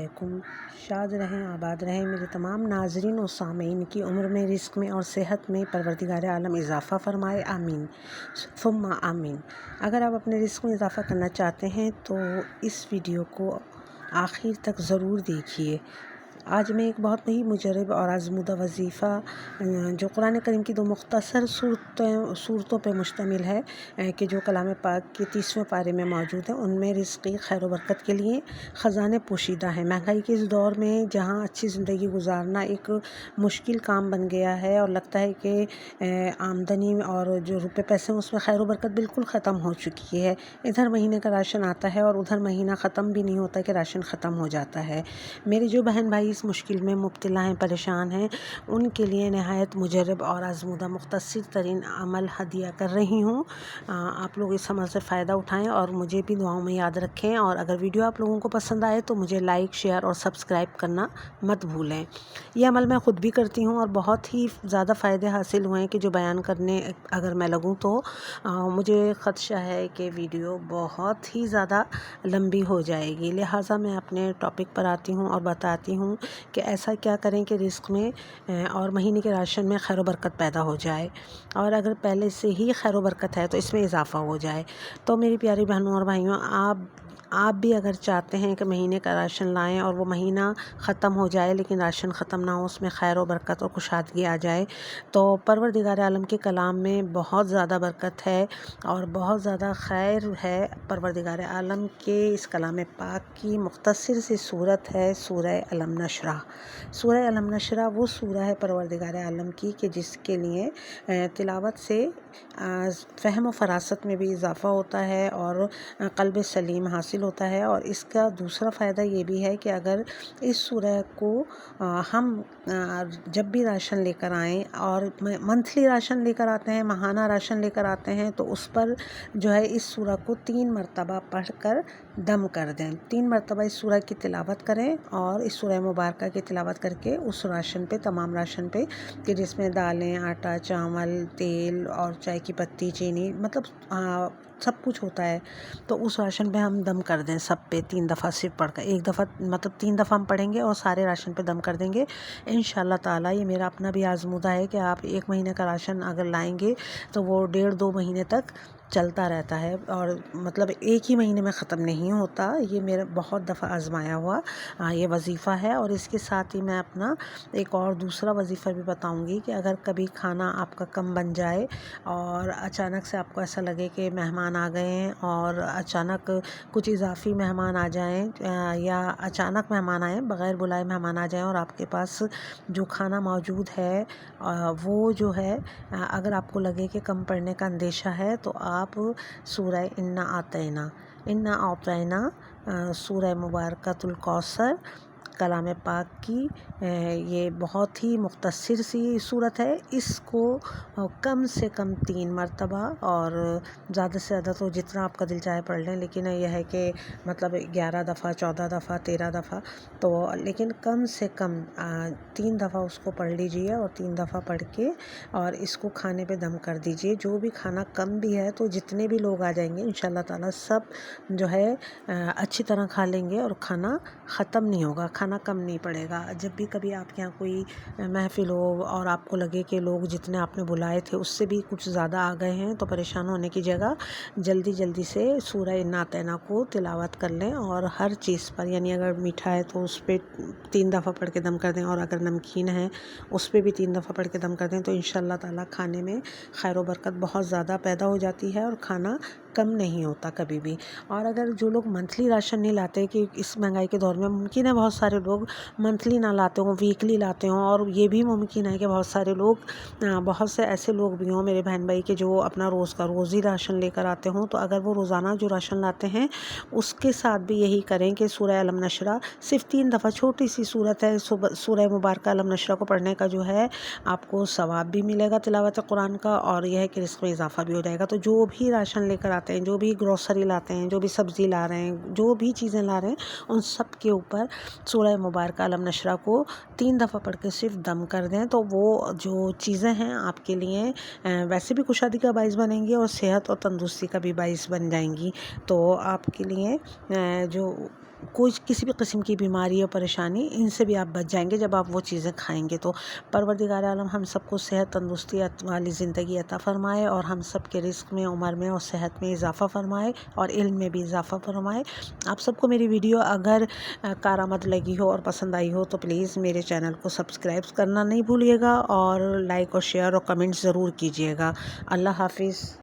علیکم۔ شاد رہیں، آباد رہیں میرے تمام ناظرین و سامعین کی عمر میں، رزق میں اور صحت میں پروردگار عالم اضافہ فرمائے، آمین ثم آمین۔ اگر آپ اپنے رزق میں اضافہ کرنا چاہتے ہیں تو اس ویڈیو کو آخر تک ضرور دیکھیے۔ آج میں ایک بہت ہی مجرب اور آزمودہ وظیفہ جو قرآن کریم کی دو مختصر صورتوں پہ مشتمل ہے کہ جو کلام پاک کے 30ویں پارے میں موجود ہیں، ان میں رزقی خیر و برکت کے لیے خزانے پوشیدہ ہیں۔ مہنگائی کے اس دور میں جہاں اچھی زندگی گزارنا ایک مشکل کام بن گیا ہے اور لگتا ہے کہ آمدنی اور جو روپے پیسے ہیں اس میں خیر و برکت بالکل ختم ہو چکی ہے۔ ادھر مہینے کا راشن آتا ہے اور ادھر مہینہ ختم بھی نہیں ہوتا کہ راشن ختم ہو جاتا ہے۔ میرے جو بہن بھائی اس مشکل میں مبتلا ہیں، پریشان ہیں، ان کے لیے نہایت مجرب اور آزمودہ مختصر ترین عمل ہدیہ کر رہی ہوں۔ آپ لوگ اس عمل سے فائدہ اٹھائیں اور مجھے بھی دعاؤں میں یاد رکھیں، اور اگر ویڈیو آپ لوگوں کو پسند آئے تو مجھے لائک، شیئر اور سبسکرائب کرنا مت بھولیں۔ یہ عمل میں خود بھی کرتی ہوں اور بہت ہی زیادہ فائدے حاصل ہوئے ہیں کہ جو بیان کرنے اگر میں لگوں تو مجھے خدشہ ہے کہ ویڈیو بہت ہی زیادہ لمبی ہو جائے گی، لہٰذا میں اپنے ٹاپک پر آتی ہوں اور بتاتی ہوں کہ ایسا کیا کریں کہ رزق میں اور مہینے کے راشن میں خیر و برکت پیدا ہو جائے، اور اگر پہلے سے ہی خیر و برکت ہے تو اس میں اضافہ ہو جائے۔ تو میری پیاری بہنوں اور بھائیوں، آپ بھی اگر چاہتے ہیں کہ مہینے کا راشن لائیں اور وہ مہینہ ختم ہو جائے لیکن راشن ختم نہ ہو، اس میں خیر و برکت اور کشادگی آ جائے، تو پروردگار عالم کے کلام میں بہت زیادہ برکت ہے اور بہت زیادہ خیر ہے۔ پروردگار عالم کے اس کلام پاک کی مختصر سی صورت ہے سورہ الم نشرح۔ سورہ الم نشرح وہ سورہ ہے پروردگار عالم کی کہ جس کے لیے تلاوت سے فہم و فراست میں بھی اضافہ ہوتا ہے اور قلب سلیم حاصل ہوتا ہے۔ اور اس کا دوسرا فائدہ یہ بھی ہے کہ اگر اس سورہ کو ہم جب بھی راشن لے کر آئیں، اور منتھلی راشن لے کر آتے ہیں، ماہانہ راشن لے کر آتے ہیں، تو اس پر جو ہے اس سورہ کو 3 مرتبہ پڑھ کر دم کر دیں۔ 3 مرتبہ اس سورہ کی تلاوت کریں اور اس سورہ مبارکہ کی تلاوت کر کے اس راشن پہ، تمام راشن پہ کہ جس میں دالیں، آٹا، چاول، تیل اور چائے کی پتی، چینی، مطلب سب کچھ ہوتا ہے، تو اس راشن پہ ہم دم کر دیں سب پہ 3 دفعہ صرف پڑھ کر، ایک دفعہ مطلب 3 دفعہ ہم پڑھیں گے اور سارے راشن پہ دم کر دیں گے انشاءاللہ تعالیٰ۔ یہ میرا اپنا بھی آزمودہ ہے کہ آپ 1 مہینے کا راشن اگر لائیں گے تو وہ 1.5-2 مہینے تک چلتا رہتا ہے، اور مطلب ایک ہی مہینے میں ختم نہیں ہوتا۔ یہ میرا بہت دفعہ آزمایا ہوا یہ وظیفہ ہے۔ اور اس کے ساتھ ہی میں اپنا ایک اور دوسرا وظیفہ بھی بتاؤں گی کہ اگر کبھی کھانا آپ کا کم بن جائے اور اچانک سے آپ کو ایسا لگے کہ مہمان آ گئے ہیں اور اچانک کچھ اضافی مہمان آ جائیں، یا اچانک مہمان آئیں، بغیر بلائے مہمان آ جائیں، اور آپ کے پاس جو کھانا موجود ہے وہ جو ہے اگر آپ کو لگے کہ کم پڑنے کا اندیشہ ہے تو آپ سورہ انا اعطینا سورہ مبارکۃ الکوثر کلام پاک کی یہ بہت ہی مختصر سی صورت ہے، اس کو کم سے کم 3 مرتبہ، اور زیادہ سے زیادہ تو جتنا آپ کا دل چاہے پڑھ لیں، لیکن یہ ہے کہ مطلب 11 دفعہ، 14 دفعہ، 13 دفعہ، تو لیکن کم سے کم 3 دفعہ اس کو پڑھ لیجئے، اور 3 دفعہ پڑھ کے اور اس کو کھانے پہ دم کر دیجئے۔ جو بھی کھانا کم بھی ہے تو جتنے بھی لوگ آ جائیں گے انشاءاللہ تعالیٰ سب جو ہے اچھی طرح کھا لیں گے اور کھانا ختم نہیں ہوگا، کھانا کم نہیں پڑے گا۔ جب بھی کبھی آپ کے یہاں کوئی محفل ہو اور آپ کو لگے کہ لوگ جتنے آپ نے بلائے تھے اس سے بھی کچھ زیادہ آ گئے ہیں، تو پریشان ہونے کی جگہ جلدی سے سورہ انا اعطینا کو تلاوت کر لیں، اور ہر چیز پر، یعنی اگر میٹھا ہے تو اس پہ 3 دفعہ پڑھ کے دم کر دیں، اور اگر نمکین ہے اس پہ بھی 3 دفعہ پڑھ کے دم کر دیں، تو انشاءاللہ تعالیٰ کھانے میں خیر و برکت بہت زیادہ پیدا ہو جاتی ہے اور کھانا کم نہیں ہوتا کبھی بھی۔ اور اگر جو لوگ منتھلی راشن نہیں لاتے، کہ اس مہنگائی کے دور میں ممکن ہے بہت سارے لوگ منتھلی نہ لاتے ہوں، ویکلی لاتے ہوں، اور یہ بھی ممکن ہے کہ بہت سارے لوگ، بہت سے ایسے لوگ بھی ہوں میرے بہن بھائی کہ جو اپنا روز کا روزی راشن لے کر آتے ہوں، تو اگر وہ روزانہ جو راشن لاتے ہیں اس کے ساتھ بھی یہی کریں کہ سورہ الم نشرح صرف 3 دفعہ، چھوٹی سی صورت ہے، سورہ مبارکہ الم نشرح کو پڑھنے کا جو ہے آپ کو ثواب بھی ملے گا تلاوت قرآن کا، اور یہ ہے کہ رزق میں اضافہ بھی ہو جائے گا۔ تو جو بھی راشن لے کر آتے ہیں، جو بھی گروسری لاتے ہیں، جو بھی سبزی لا رہے ہیں، جو بھی چیزیں لا رہے ہیں، ان سب کے اوپر سورہ مبارکہ الم نشرح کو 3 دفعہ پڑھ کے صرف دم کر دیں، تو وہ جو چیزیں ہیں آپ کے لیے ویسے بھی کشادگی کا باعث بنیں گی اور صحت اور تندرستی کا بھی باعث بن جائیں گی۔ تو آپ کے لیے جو کوئی کسی بھی قسم کی بیماری اور پریشانی ان سے بھی آپ بچ جائیں گے جب آپ وہ چیزیں کھائیں گے۔ تو پروردگار عالم ہم سب کو صحت تندرستی والی زندگی عطا فرمائے، اور ہم سب کے رزق میں، عمر میں اور صحت میں اضافہ فرمائے، اور علم میں بھی اضافہ فرمائے۔ آپ سب کو میری ویڈیو اگر کارآمد لگی ہو اور پسند آئی ہو تو پلیز میرے چینل کو سبسکرائب کرنا نہیں بھولیے گا، اور لائک اور شیئر اور کمنٹ ضرور کیجیے گا۔ اللہ حافظ۔